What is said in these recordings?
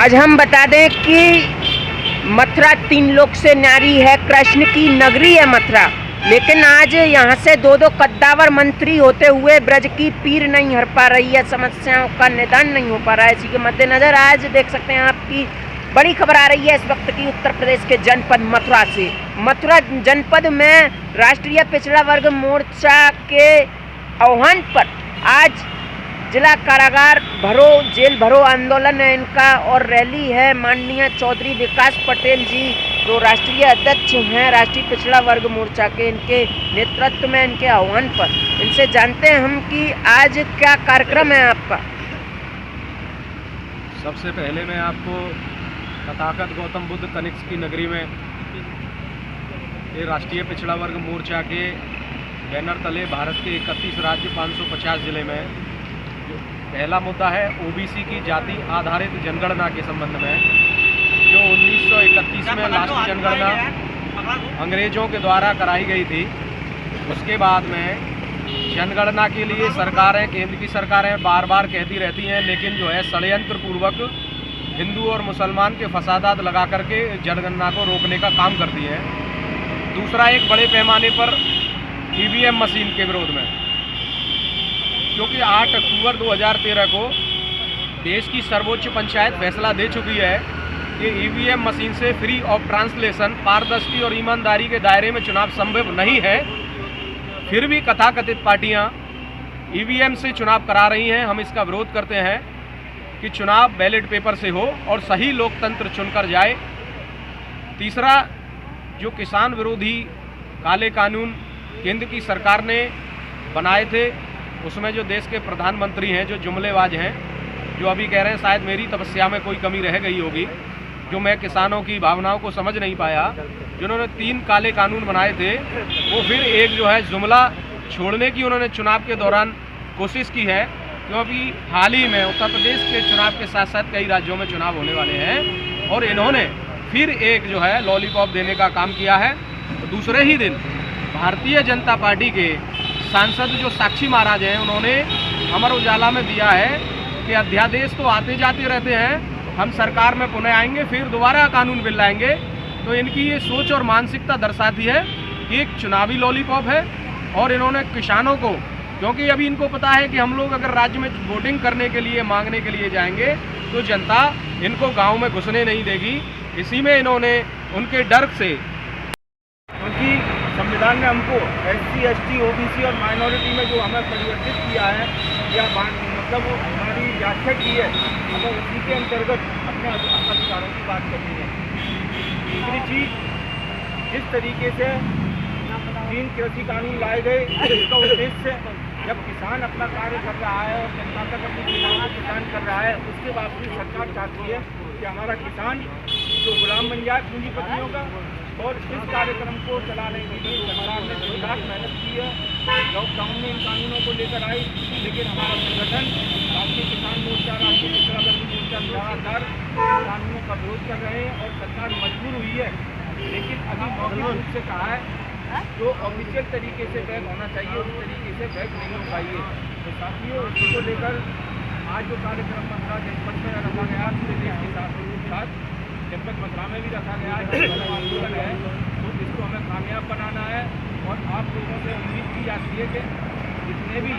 आज हम बता दें कि मथुरा 3 लोक से न्यारी है, कृष्ण की नगरी है मथुरा। लेकिन आज यहाँ से दो कद्दावर मंत्री होते हुए ब्रज की पीर नहीं हर पा रही है, समस्याओं का निदान नहीं हो पा रहा है। इसी के मद्देनजर आज देख सकते हैं आपकी बड़ी खबर आ रही है इस वक्त की उत्तर प्रदेश के जनपद मथुरा से। मथुरा जनपद में राष्ट्रीय पिछड़ा वर्ग मोर्चा के आह्वान पर आज जिला कारागार भरो जेल भरो आंदोलन है इनका, और रैली है। माननीय चौधरी विकास पटेल जी जो राष्ट्रीय अध्यक्ष हैं राष्ट्रीय पिछड़ा वर्ग मोर्चा के, इनके नेतृत्व में, इनके आह्वान पर इनसे जानते हैं हम कि आज क्या कार्यक्रम है आपका। सबसे पहले मैं आपको तथागत गौतम बुद्ध कनिष्क की नगरी में ये राष्ट्रीय पिछड़ा वर्ग मोर्चा के बैनर तले भारत के 31 राज्य 550 जिले में जो पहला मुद्दा है ओबीसी की जाति आधारित जनगणना के संबंध में, जो 1931 में लास्ट जनगणना अंग्रेजों के द्वारा कराई गई थी। उसके बाद में जनगणना के लिए सरकारें, केंद्र की सरकारें बार बार कहती रहती हैं, लेकिन जो है षड्यंत्र पूर्वक हिंदू और मुसलमान के फसादात लगा करके जनगणना को रोकने का काम करती हैं। दूसरा, एक बड़े पैमाने पर ईवीएम मशीन के विरोध में, क्योंकि 8 अक्टूबर 2013 को देश की सर्वोच्च पंचायत फैसला दे चुकी है कि ईवीएम मशीन से फ्री ऑफ ट्रांसलेशन, पारदर्शी और ईमानदारी के दायरे में चुनाव संभव नहीं है। फिर भी कथाकथित पार्टियां ईवीएम से चुनाव करा रही हैं। हम इसका विरोध करते हैं कि चुनाव बैलेट पेपर से हो और सही लोकतंत्र चुनकर जाए। तीसरा, जो किसान विरोधी काले कानून केंद्र की सरकार ने बनाए थे, उसमें जो देश के प्रधानमंत्री हैं, जो जुमलेबाज हैं, जो अभी कह रहे हैं शायद मेरी तपस्या में कोई कमी रह गई होगी, जो मैं किसानों की भावनाओं को समझ नहीं पाया। जिन्होंने 3 काले कानून बनाए थे, वो फिर एक जो है जुमला छोड़ने की उन्होंने चुनाव के दौरान कोशिश की है, क्योंकि हाल ही में उत्तर प्रदेश के चुनाव के साथ साथ कई राज्यों में चुनाव होने वाले हैं, और इन्होंने फिर एक जो है लॉलीपॉप देने का काम किया है। तो दूसरे ही दिन भारतीय जनता पार्टी के सांसद जो साक्षी महाराज हैं, उन्होंने अमर उजाला में दिया है कि अध्यादेश तो आते जाते रहते हैं, हम सरकार में पुनः आएंगे फिर दोबारा कानून बिल लाएंगे। तो इनकी ये सोच और मानसिकता दर्शाती है कि एक चुनावी लॉलीपॉप है। और इन्होंने किसानों को, क्योंकि अभी इनको पता है कि हम लोग अगर राज्य में वोटिंग करने के लिए, मांगने के लिए जाएंगे तो जनता इनको गाँव में घुसने नहीं देगी। इसी में इन्होंने उनके डर से, क्योंकि संविधान ने हमको SC, ST, OBC और माइनॉरिटी में जो हमें परिवर्तित किया है या मतलब वो हमारी व्याख्या की है, हमें उसी के अंतर्गत अपने अधिकारों की बात करनी है। दूसरी चीज़, जिस तरीके से 3 कृषि कानून लाए गए, इसका उद्देश्य जब किसान अपना कार्य कर रहा है और जनता तक अपनी सेवाओं को प्रदान कर रहा है, उसके बावजूद सरकार चाहती है कि हमारा किसान जो गुलाम बन जाए पूंजीपतियों का। और इस कार्यक्रम को चलाने के लिए सरकार ने दिन-रात मेहनत की है। लॉकडाउन में इन कानूनों को लेकर आई, लेकिन हमारा संगठन राष्ट्रीय किसान मोर्चा, राष्ट्रीय पिछड़ा वर्ग मोर्चा लगातार कानूनों का विरोध कर रहे हैं और सरकार मजबूर हुई है। लेकिन अभी मौखिक रूप से कहा है जो ऑफिशियल तरीके से बैग होना चाहिए उस तरीके से बैग नहीं हो पाई है। तो साथियों, इसी को लेकर आज जो कार्यक्रम मथुरा जनपद में रखा गया, पूरे देश के साथ जनपद मथुरा में भी रखा गया है, आंदोलन है, तो इसको हमें कामयाब बनाना है। और आप लोगों से उम्मीद की जाती है कि जितने भी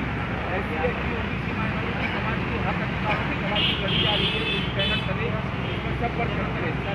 SC, ST, OBC माइनॉरिटी समाज के हक अधिकारों की लड़ाई लड़ी जा रही है, बैनर करें, इसमें सब पर करें।